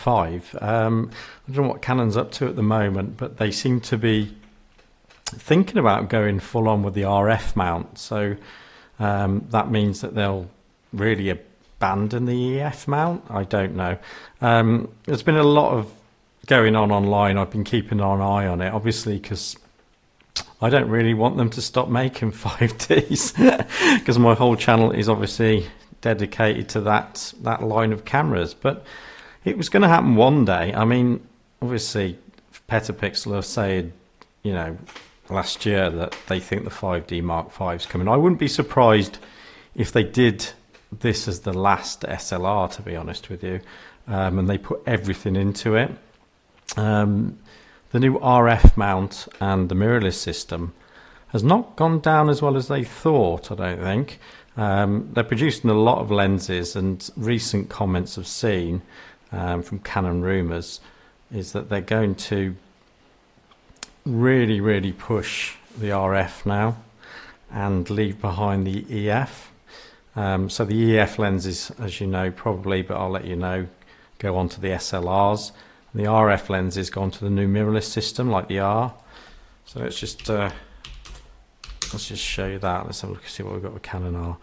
R5. I don't know what Canon's up to at the moment, but they seem to be thinking about going full on with the RF mount. So that means that they'll really abandon the EF mount. I don't know. There's been a lot of going on online. I've been keeping an eye on it, obviously, because I don't really want them to stop making 5Ds because my whole channel is obviously dedicated to that line of cameras. But it was going to happen one day. I mean, obviously, Petapixel have said, you know, last year that they think the 5D Mark V is coming. I wouldn't be surprised if they did this as the last SLR, to be honest with you, and they put everything into it. The new RF mount and the mirrorless system has not gone down as well as they thought, I don't think. They're producing a lot of lenses, and recent comments I've seen from Canon Rumours is that they're going to really push the RF now and leave behind the EF. So the EF lenses, as you know probably, but I'll let you know, go on to the SLRs. The RF lenses go onto the new mirrorless system like the R. So let's just show you that. Let's have a look and see what we've got with Canon R.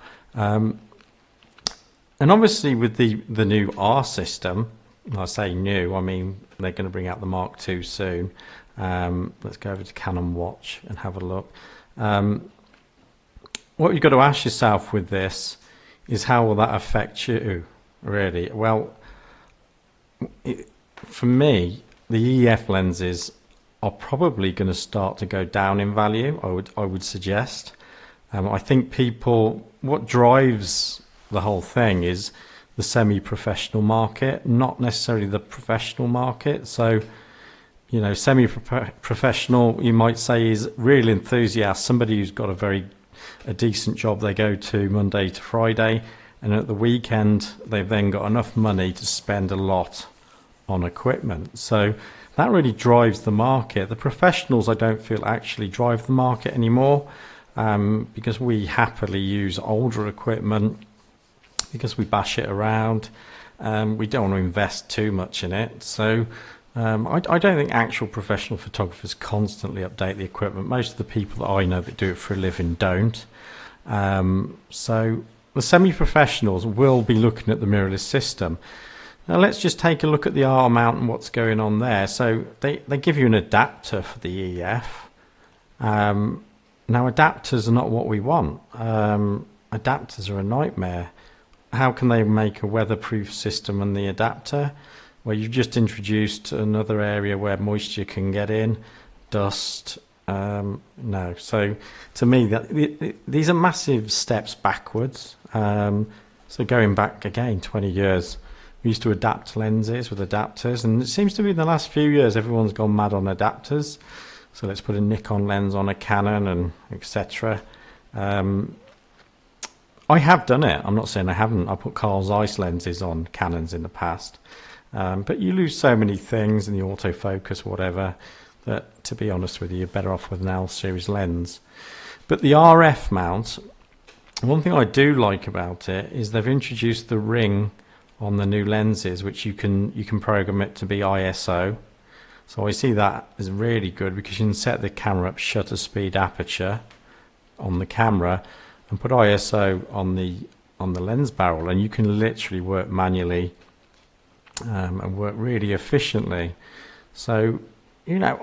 And obviously with the new R system, when I say new, I mean they're going to bring out the Mark II soon. Let's go over to Canon Watch and have a look. What you've got to ask yourself with this is, how will that affect you, really? Well, for me, the EF lenses are probably going to start to go down in value, I would suggest. I think people, what drives the whole thing is the semi-professional market, not necessarily the professional market. So, you know, semi-professional, you might say, is real enthusiast, somebody who's got a decent job they go to Monday to Friday, and at the weekend they've then got enough money to spend a lot on equipment. So that really drives the market. The professionals, I don't feel, actually drive the market anymore, because we happily use older equipment because we bash it around. We don't want to invest too much in it. So I don't think actual professional photographers constantly update the equipment. Most of the people that I know that do it for a living don't. So the semi-professionals will be looking at the mirrorless system. Now let's just take a look at the R mount and what's going on there. So they give you an adapter for the EF. Now adapters are not what we want. Adapters are a nightmare. How can they make a weatherproof system on the adapter? Well, you've just introduced another area where moisture can get in, dust. No. So to me, these are massive steps backwards. So going back again 20 years, we used to adapt lenses with adapters, and it seems to be in the last few years everyone's gone mad on adapters. So let's put a Nikon lens on a Canon and etc. I have done it. I'm not saying I haven't. I put Carl Zeiss lenses on Canons in the past. But you lose so many things in the autofocus, whatever, that, to be honest with you, you're better off with an L series lens. But the RF mount, one thing I do like about it is they've introduced the ring on the new lenses, which you can program it to be ISO. So I see that as really good, because you can set the camera up shutter speed aperture on the camera and put ISO on the lens barrel, and you can literally work manually and work really efficiently. So, you know,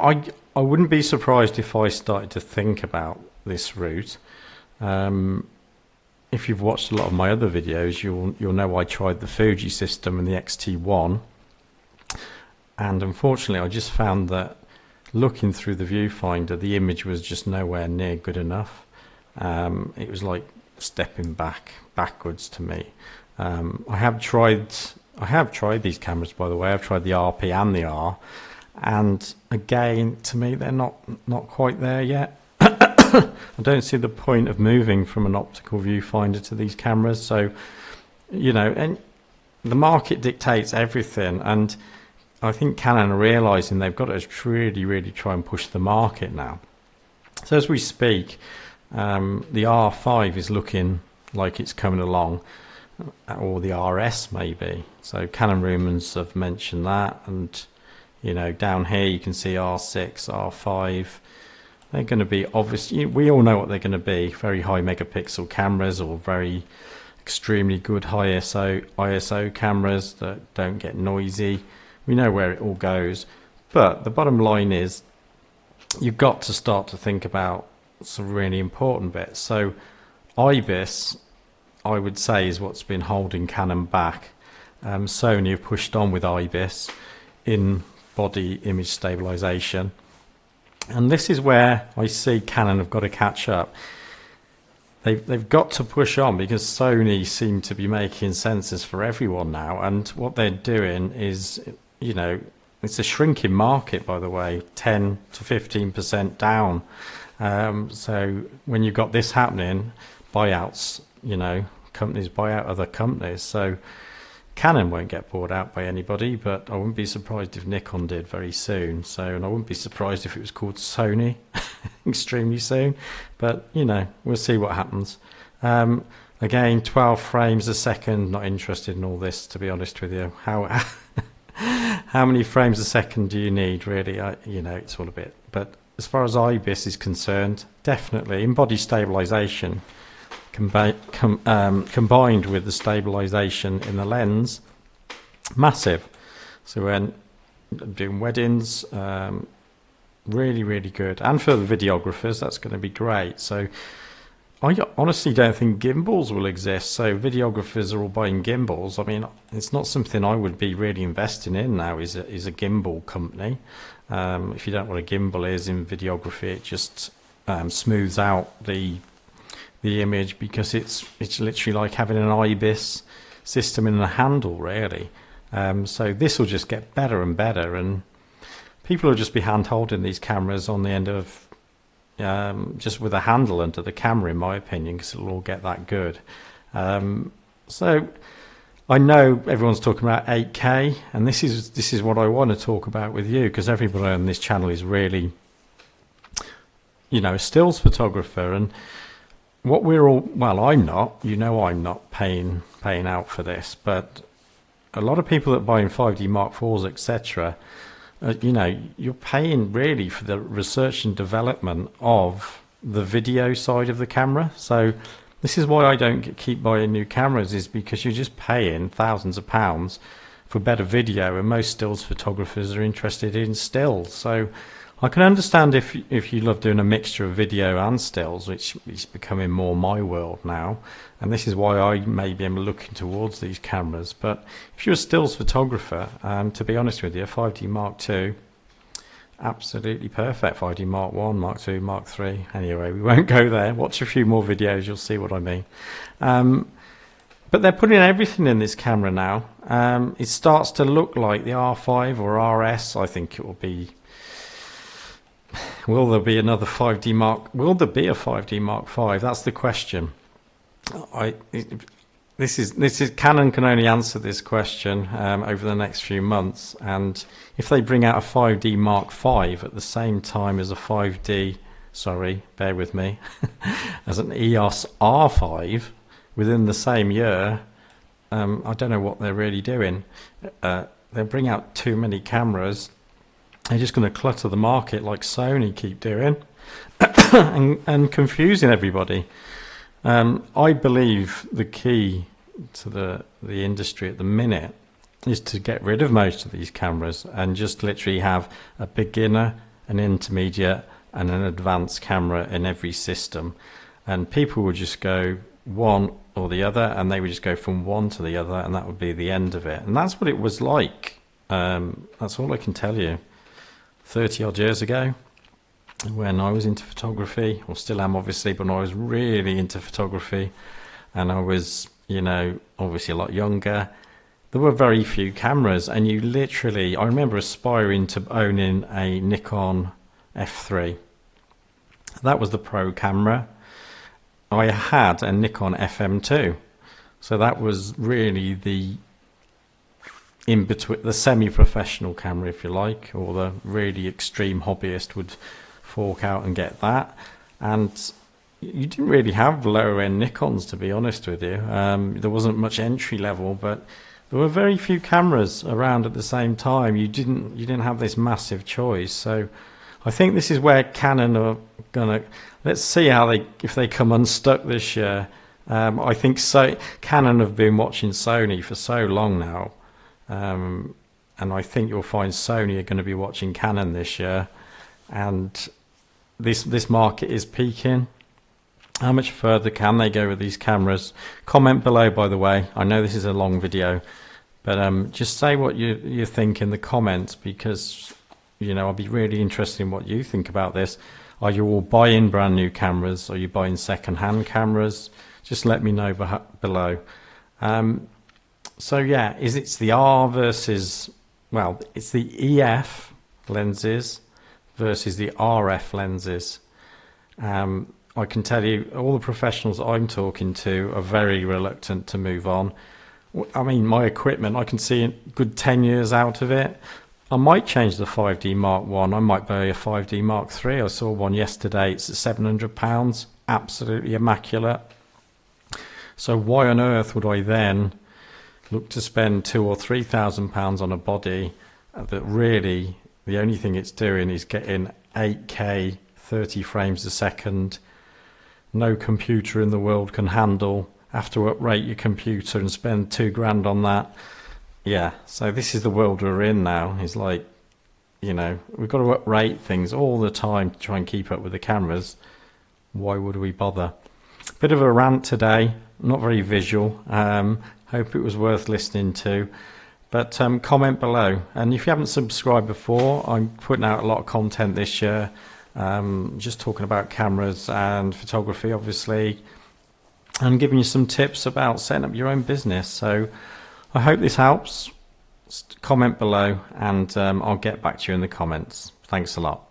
I wouldn't be surprised if I started to think about this route. If you've watched a lot of my other videos, you'll know I tried the Fuji system and the XT1, and unfortunately I just found that looking through the viewfinder, the image was just nowhere near good enough. It was like stepping backwards to me. I have tried these cameras, by the way. I've tried the RP and the R, and again, to me, they're not quite there yet. I don't see the point of moving from an optical viewfinder to these cameras. So, you know, and the market dictates everything, and I think Canon are realizing they've got to really try and push the market now. So as we speak, the R5 is looking like it's coming along. or the RS maybe. So Canon Lumens have mentioned that, and you know, down here you can see R6, R5. They're going to be, obviously, we all know what they're going to be, very high megapixel cameras or very extremely good high ISO cameras that don't get noisy. We know where it all goes, but the bottom line is you've got to start to think about some really important bits. So IBIS, I would say, is what's been holding Canon back. Sony have pushed on with IBIS in body image stabilization, and this is where I see Canon have got to catch up. They've got to push on, because Sony seem to be making sensors for everyone now, and what they're doing is, you know, it's a shrinking market, by the way, 10 to 15% down. So when you've got this happening, buyouts, you know, companies buy out other companies. So Canon won't get bought out by anybody, but I wouldn't be surprised if Nikon did very soon. So, and I wouldn't be surprised if it was called Sony extremely soon. But, you know, we'll see what happens. Again, 12 frames a second, not interested in all this, to be honest with you. How many frames a second do you need, really? You know, it's all a bit. But as far as IBIS is concerned, definitely in body stabilization, combined with the stabilization in the lens, massive. So when doing weddings, really, really good. And for the videographers, that's going to be great. So I honestly don't think gimbals will exist. So videographers are all buying gimbals. I mean, it's not something I would be really investing in now, is a gimbal company. If you don't know what a gimbal is in videography, it just smooths out the image, because it's literally like having an IBIS system in a handle, really. So this will just get better and better, and people will just be hand holding these cameras on the end of just with a handle under the camera, in my opinion, because it'll all get that good. So I know everyone's talking about 8K, and this is what I want to talk about with you, because everybody on this channel is really, you know, a stills photographer. And what we're all, well, I'm not, you know, I'm not paying out for this, but a lot of people that buy in 5D Mark IVs, etc., you know, you're paying really for the research and development of the video side of the camera. So this is why I don't keep buying new cameras, is because you're just paying thousands of pounds for better video, and most stills photographers are interested in stills. So I can understand if you love doing a mixture of video and stills, which is becoming more my world now, and this is why I maybe am looking towards these cameras. But if you're a stills photographer, to be honest with you, 5D Mark II, absolutely perfect. 5D Mark I, Mark II, Mark III. Anyway, we won't go there. Watch a few more videos, you'll see what I mean. But they're putting everything in this camera now. It starts to look like the R5 or RS. I think it will be. Will there be another 5D Mark? Will there be a 5D Mark V? That's the question. This is Canon can only answer this question over the next few months. And if they bring out a 5D Mark V at the same time as a 5D, sorry, bear with me, as an EOS R5 within the same year, I don't know what they're really doing. They'll bring out too many cameras. They're just going to clutter the market like Sony keep doing and confusing everybody. I believe the key to the industry at the minute is to get rid of most of these cameras and just literally have a beginner, an intermediate and an advanced camera in every system. And people would just go one or the other, and they would just go from one to the other, and that would be the end of it. And that's what it was like. That's all I can tell you. 30 odd years ago, when I was into photography, or still am obviously, but when I was really into photography, and I was, you know, obviously a lot younger, there were very few cameras, and you literally, I remember aspiring to owning a Nikon F3. That was the pro camera. I had a Nikon FM2, so that was really the in between, the semi-professional camera, if you like, or the really extreme hobbyist would fork out and get that. And you didn't really have lower end Nikons, to be honest with you. There wasn't much entry level, but there were very few cameras around at the same time. You didn't have this massive choice. So I think this is where Canon are gonna. Let's see how if they come unstuck this year. I think Canon have been watching Sony for so long now, and I think you'll find Sony are going to be watching Canon this year, and this market is peaking. How much further can they go with these cameras? Comment below, by the way. I know this is a long video, but just say what you think in the comments, because I'll be really interested in what you think about this. Are you all buying brand new cameras? Are you buying second-hand cameras? Just let me know below. So yeah, it's the R versus, well, it's the EF lenses versus the RF lenses. I can tell you, all the professionals I'm talking to are very reluctant to move on. I mean, my equipment, I can see a good 10 years out of it. I might change the 5D Mark 1. I might buy a 5D Mark 3. I saw one yesterday. It's at £700. Absolutely immaculate. So why on earth would I then look to spend £2,000 or £3,000 on a body that really the only thing it's doing is getting 8K 30 frames a second? No computer in the world can handle. Have to uprate your computer and spend £2,000 on that. Yeah, so this is the world we're in now. It's like, we've got to uprate things all the time to try and keep up with the cameras. Why would we bother? Bit of a rant today, not very visual. Hope it was worth listening to. But comment below. And if you haven't subscribed before, I'm putting out a lot of content this year. Just talking about cameras and photography, obviously, and giving you some tips about setting up your own business. So I hope this helps. Comment below, and I'll get back to you in the comments. Thanks a lot.